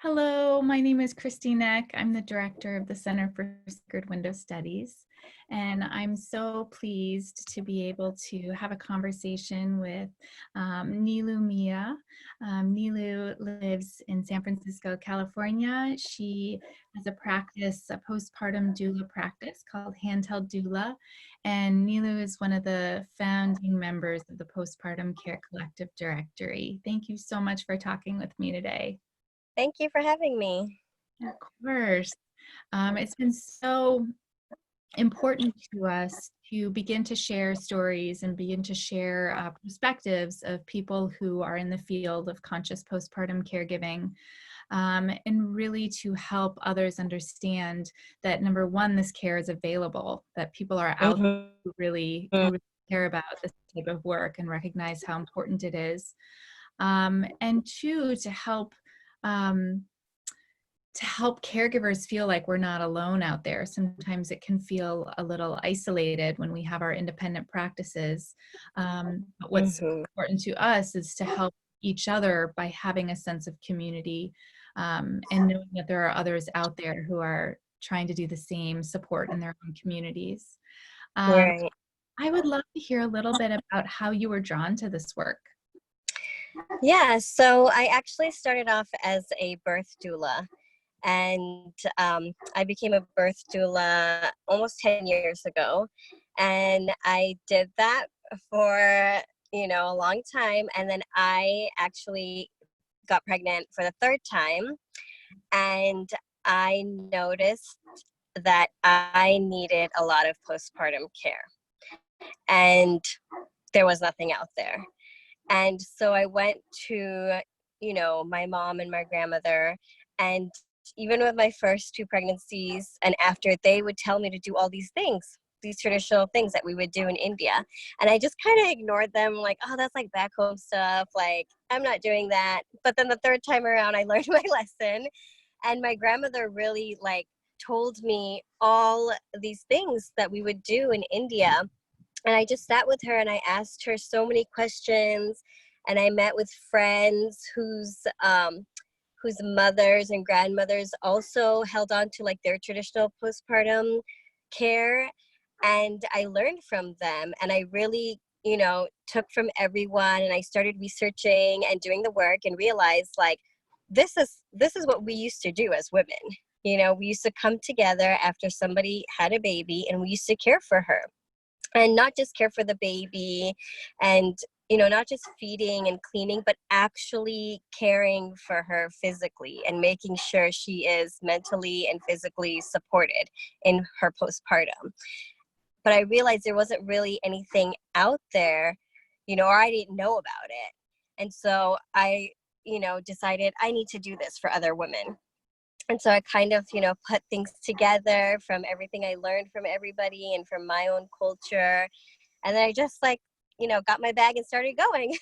Hello, my name is Christine Eck. I'm the director of the Center for Sacred Window Studies, and I'm so pleased to be able to have a conversation with Nilo Mea. Nilo lives in San Francisco, California. She has a practice, a postpartum doula practice called Handheld Doula, and Nilo is one of the founding members of the Postpartum Care Collective Directory. Thank you so much for talking with me today. Thank you for having me. Of course. It's been so important to us to begin to share stories and begin to share perspectives of people who are in the field of conscious postpartum caregiving, and really to help others understand that, number one, this care is available, that people are out there who really care about this type of work and recognize how important it is. And two, to help caregivers feel like we're not alone out there. Sometimes it can feel a little isolated when we have our independent practices. But what's important to us is to help each other by having a sense of community, and knowing that there are others out there who are trying to do the same support in their own communities. Right. I would love to hear a little bit about how you were drawn to this work. Yeah, so I actually started off as a birth doula, and I became a birth doula almost 10 years ago. And I did that for, a long time. And then I actually got pregnant for the third time. And I noticed that I needed a lot of postpartum care. And there was nothing out there. And so I went to, my mom and my grandmother, and even with my first two pregnancies and after, they would tell me to do all these things, these traditional things that we would do in India. And I just kind of ignored them, like, oh, that's like back home stuff. Like, I'm not doing that. But then the third time around, I learned my lesson. And my grandmother really told me all these things that we would do in India. And I just sat with her and I asked her so many questions, and I met with friends whose mothers and grandmothers also held on to their traditional postpartum care. And I learned from them, and I really, took from everyone, and I started researching and doing the work and realized this is what we used to do as women. We used to come together after somebody had a baby, and we used to care for her. And not just care for the baby and, not just feeding and cleaning, but actually caring for her physically and making sure she is mentally and physically supported in her postpartum. But I realized there wasn't really anything out there, or I didn't know about it. And so I, decided I need to do this for other women. And so I kind of, put things together from everything I learned from everybody and from my own culture. And then I just got my bag and started going.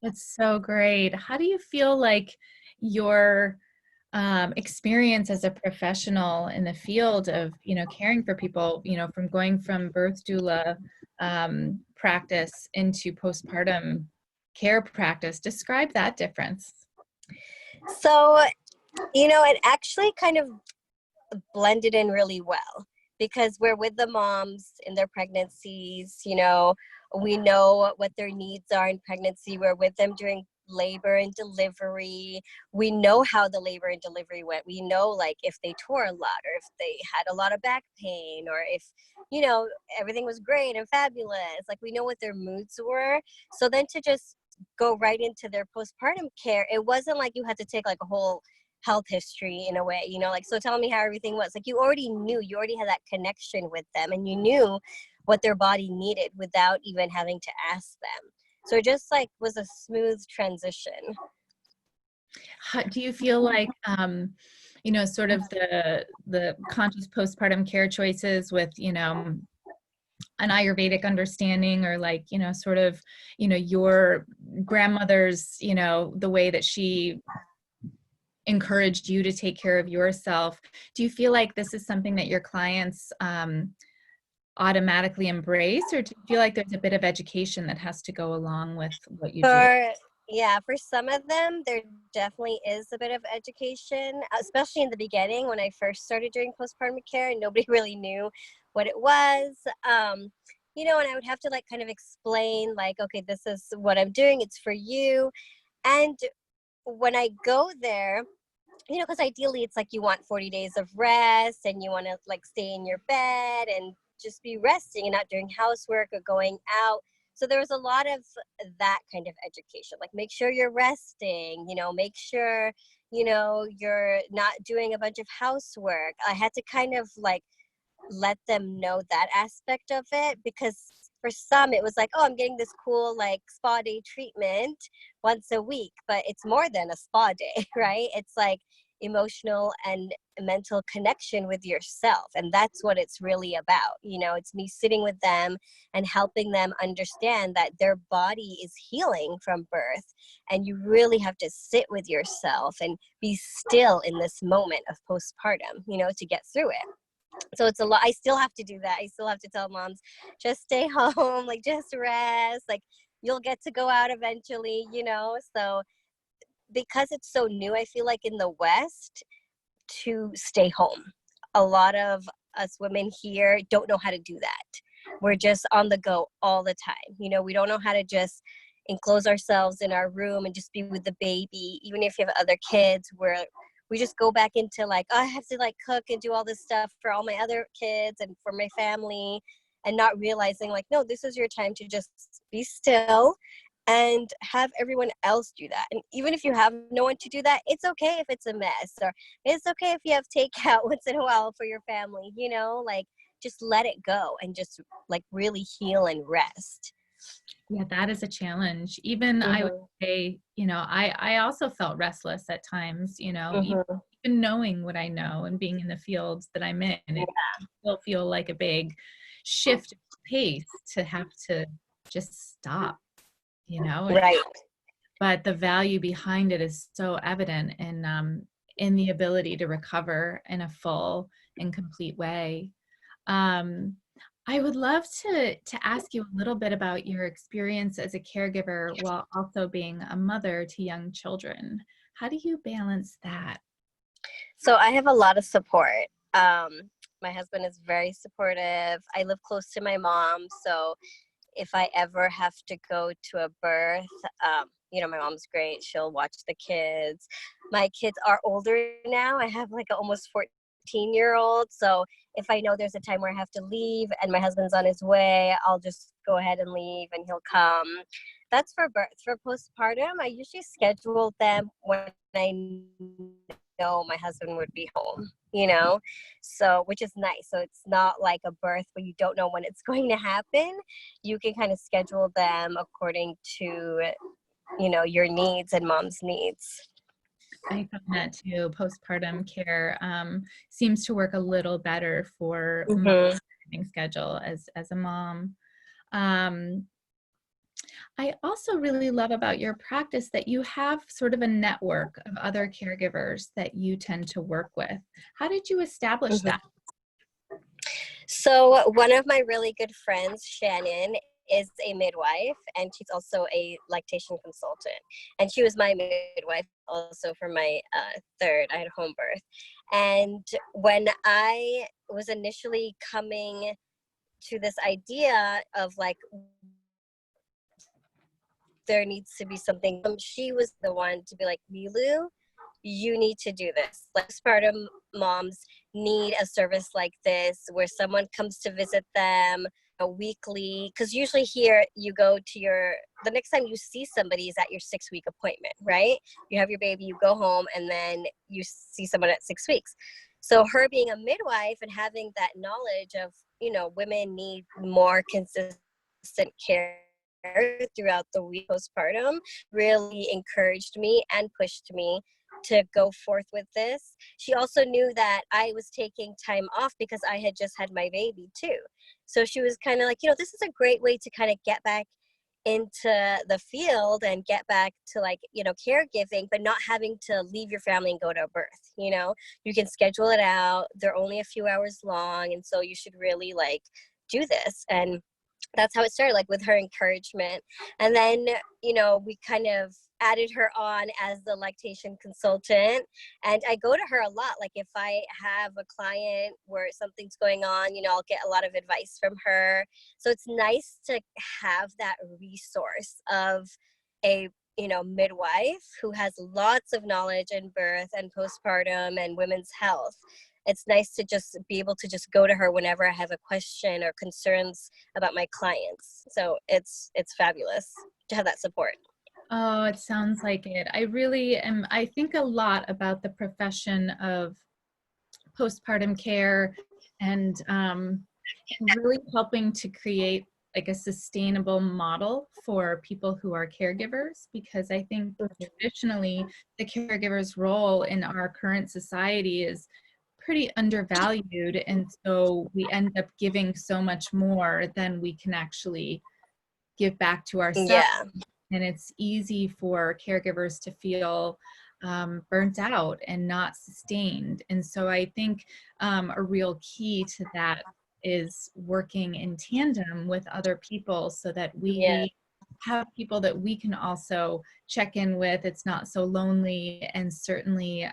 That's so great. How do you feel like your experience as a professional in the field of, caring for people, from going from birth doula practice into postpartum care practice? Describe that difference. So, it actually kind of blended in really well because we're with the moms in their pregnancies. We know what their needs are in pregnancy. We're with them during labor and delivery. We know how the labor and delivery went. We know if they tore a lot, or if they had a lot of back pain, or if everything was great and fabulous. We know what their moods were. So then to just go right into their postpartum care, it wasn't like you had to take a whole health history in a way, so tell me how everything was. You already knew, you already had that connection with them, and you knew what their body needed without even having to ask them. So it just was a smooth transition. How, do you feel like, sort of the conscious postpartum care choices with, an Ayurvedic understanding, or sort of, your grandmother's, the way that she encouraged you to take care of yourself. Do you feel like this is something that your clients automatically embrace, or do you feel like there's a bit of education that has to go along with what you do? Yeah, for some of them, there definitely is a bit of education, especially in the beginning when I first started doing postpartum care and nobody really knew what it was. And I would have to like kind of explain, like, okay, this is what I'm doing, it's for you. And when I go there, because ideally it's like you want 40 days of rest and you want to like stay in your bed and just be resting and not doing housework or going out. So there was a lot of that kind of education, like make sure you're resting, make sure, you're not doing a bunch of housework. I had to kind of like let them know that aspect of it, because for some it was like, oh, I'm getting this cool like spa day treatment once a week, but it's more than a spa day. Right? It's like emotional and mental connection with yourself, and that's what it's really about. It's me sitting with them and helping them understand that their body is healing from birth, and you really have to sit with yourself and be still in this moment of postpartum, to get through it. So it's a lot. I still have to do that. I still have to tell moms, just stay home, like just rest, like you'll get to go out eventually. So because it's so new, I feel like in the West, to stay home, a lot of us women here don't know how to do that. We're just on the go all the time. We don't know how to just enclose ourselves in our room and just be with the baby. Even if you have other kids, we just go back into like, oh, I have to like cook and do all this stuff for all my other kids and for my family, and not realizing like, no, this is your time to just be still and have everyone else do that. And even if you have no one to do that, it's okay if it's a mess, or it's okay if you have takeout once in a while for your family, like just let it go and just like really heal and rest. Yeah, that is a challenge. Even I would say, I also felt restless at times, even knowing what I know and being in the fields that I'm in, it still feel like a big shift of pace to have to just stop, Right. But the value behind it is so evident in the ability to recover in a full and complete way. Um, I would love to ask you a little bit about your experience as a caregiver while also being a mother to young children. How do you balance that? So I have a lot of support. My husband is very supportive. I live close to my mom, so if I ever have to go to a birth, my mom's great. She'll watch the kids. My kids are older now. I have like an almost 14-year-old. So if I know there's a time where I have to leave and my husband's on his way, I'll just go ahead and leave and he'll come. That's for birth. For postpartum, I usually schedule them when I know my husband would be home. So which is nice. So it's not like a birth where you don't know when it's going to happen. You can kind of schedule them according to your needs and mom's needs. I found that too. Postpartum care seems to work a little better for my schedule as a mom. I also really love about your practice that you have sort of a network of other caregivers that you tend to work with. How did you establish that? So one of my really good friends, Shannon, is a midwife, and she's also a lactation consultant. And she was my midwife also for my third. I had home birth. And when I was initially coming to this idea of like, there needs to be something, she was the one to be like, Milu, you need to do this. Like, postpartum moms need a service like this where someone comes to visit them weekly, because usually here you go to the next time you see somebody is at your 6-week appointment, right? You have your baby, you go home, and then you see someone at 6 weeks. So her being a midwife and having that knowledge of, women need more consistent care throughout the week postpartum really encouraged me and pushed me to go forth with this. She also knew that I was taking time off because I had just had my baby too. So she was kind of like, this is a great way to kind of get back into the field and get back to like, caregiving, but not having to leave your family and go to a birth. You can schedule it out. They're only a few hours long. And so you should really like do this. And that's how it started, like with her encouragement. And then, we kind of added her on as the lactation consultant, and I go to her a lot. Like if I have a client where something's going on, I'll get a lot of advice from her. So it's nice to have that resource of a midwife who has lots of knowledge in birth and postpartum and women's health. It's nice to just be able to just go to her whenever I have a question or concerns about my clients. So it's fabulous to have that support. Oh, it sounds like it. I really am. I think a lot about the profession of postpartum care and really helping to create like a sustainable model for people who are caregivers, because I think traditionally the caregiver's role in our current society is pretty undervalued, and so we end up giving so much more than we can actually give back to ourselves. Yeah. And it's easy for caregivers to feel burnt out and not sustained. And so I think a real key to that is working in tandem with other people so that Yeah. we have people that we can also check in with. It's not so lonely, and certainly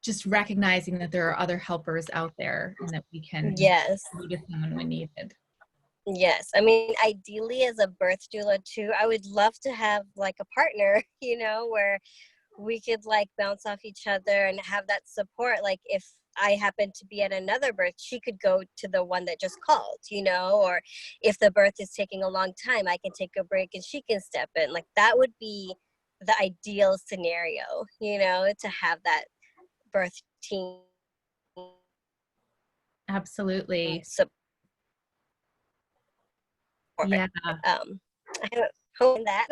just recognizing that there are other helpers out there and that we can Yes. go to someone when needed. Yes. I mean, ideally as a birth doula too, I would love to have like a partner, where we could like bounce off each other and have that support. Like if I happen to be at another birth, she could go to the one that just called, or if the birth is taking a long time, I can take a break and she can step in. Like that would be the ideal scenario, to have that birth team Absolutely. support. Yeah. I don't hope that.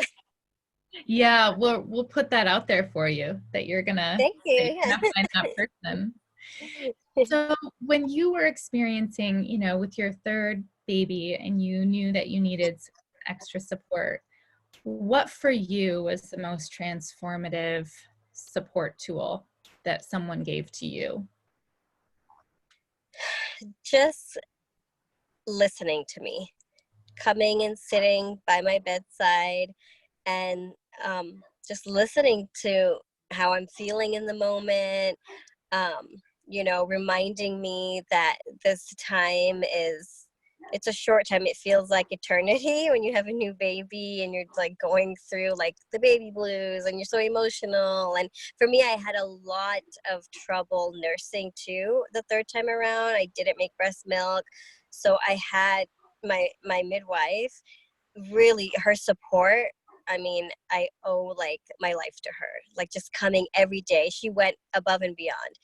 Yeah, we'll put that out there for you that you're gonna Thank you. find that person. Yeah. So when you were experiencing, with your third baby and you knew that you needed some extra support, what for you was the most transformative support tool that someone gave to you? Just listening to me, coming and sitting by my bedside, and just listening to how I'm feeling in the moment, um, reminding me that this time it's a short time. It feels like eternity when you have a new baby and you're like going through like the baby blues and you're so emotional. And for me, I had a lot of trouble nursing too the third time around. I didn't make breast milk. So I had my midwife, really her support. I mean, I owe like my life to her, like just coming every day. She went above and beyond,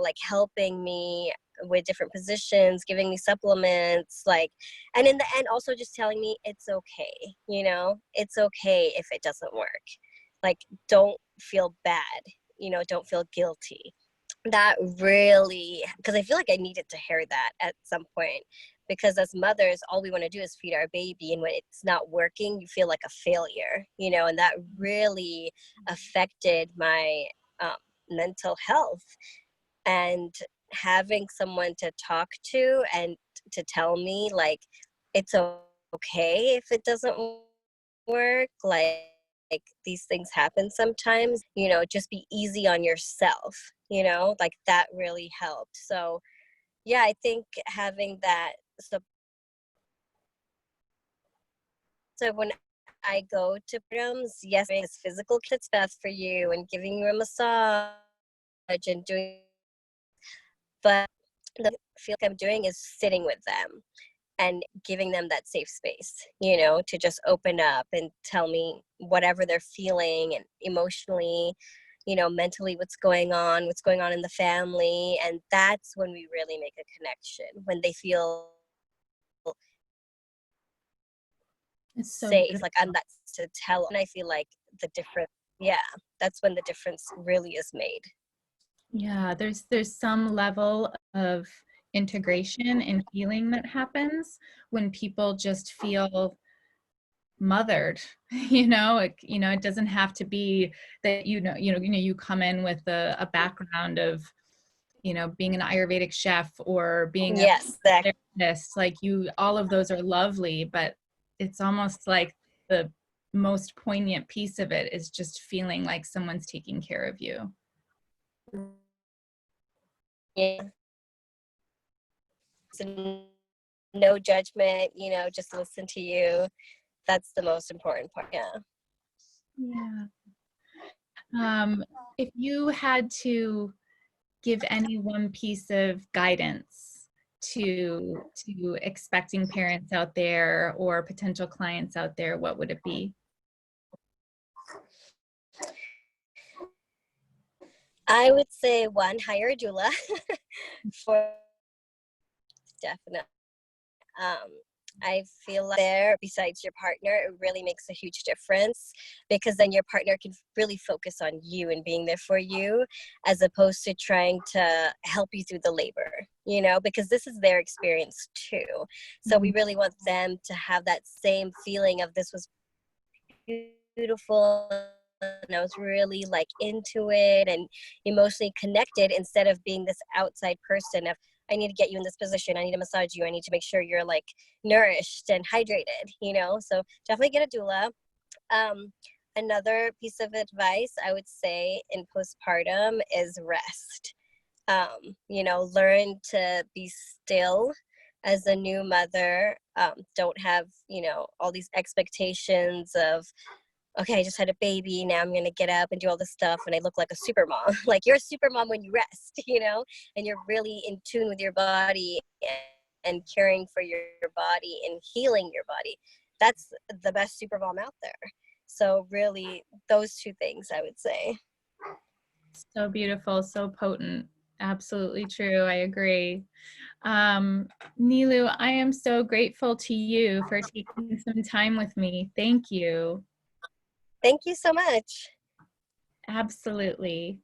like helping me with different positions, giving me supplements, like, and in the end also just telling me it's okay, it's okay if it doesn't work. Like, don't feel bad, don't feel guilty. That really, because I feel like I needed to hear that at some point, because as mothers all we want to do is feed our baby, and when it's not working you feel like a failure, and that really affected my mental health. And having someone to talk to and to tell me like it's okay if it doesn't work, like these things happen sometimes, just be easy on yourself, like that really helped. So yeah, I think having that so when I go to programs, yes, it's physical that's best for you and giving you a massage and doing, but the feel like I'm doing is sitting with them and giving them that safe space, to just open up and tell me whatever they're feeling and emotionally, mentally what's going on in the family. And that's when we really make a connection, when they feel It's so safe, like I'm beautiful. that to tell. And I feel like the difference, yeah, that's when the difference really is made. Yeah, there's some level of integration and healing that happens when people just feel mothered. It doesn't have to be that you come in with a background of being an Ayurvedic chef or being a Yes, therapist. Like, all of those are lovely, but it's almost like the most poignant piece of it is just feeling like someone's taking care of you. Yeah. So no judgment, you know, just listen to you. That's the most important part. Yeah. Yeah. If you had to give any one piece of guidance to expecting parents out there or potential clients out there, what would it be? I would say one, hire a doula for definite. Um, I feel like there, besides your partner, it really makes a huge difference because then your partner can really focus on you and being there for you as opposed to trying to help you through the labor, you know, because this is their experience too. So we really want them to have that same feeling of this was beautiful and I was really like into it and emotionally connected instead of being this outside person of I need to get you in this position, I need to massage you, I need to make sure you're like nourished and hydrated, you know. So definitely get a doula. Another piece of advice I would say in postpartum is rest. You know, learn to be still as a new mother. Don't have, you know, all these expectations of okay, I just had a baby. Now I'm going to get up and do all this stuff. And I look like a super mom. Like you're a super mom when you rest, you know, and you're really in tune with your body and caring for your body and healing your body. That's the best super mom out there. So really those two things I would say. So beautiful, so potent. Absolutely true. I agree. Nilu, I am so grateful to you for taking some time with me. Thank you. Thank you so much. Absolutely.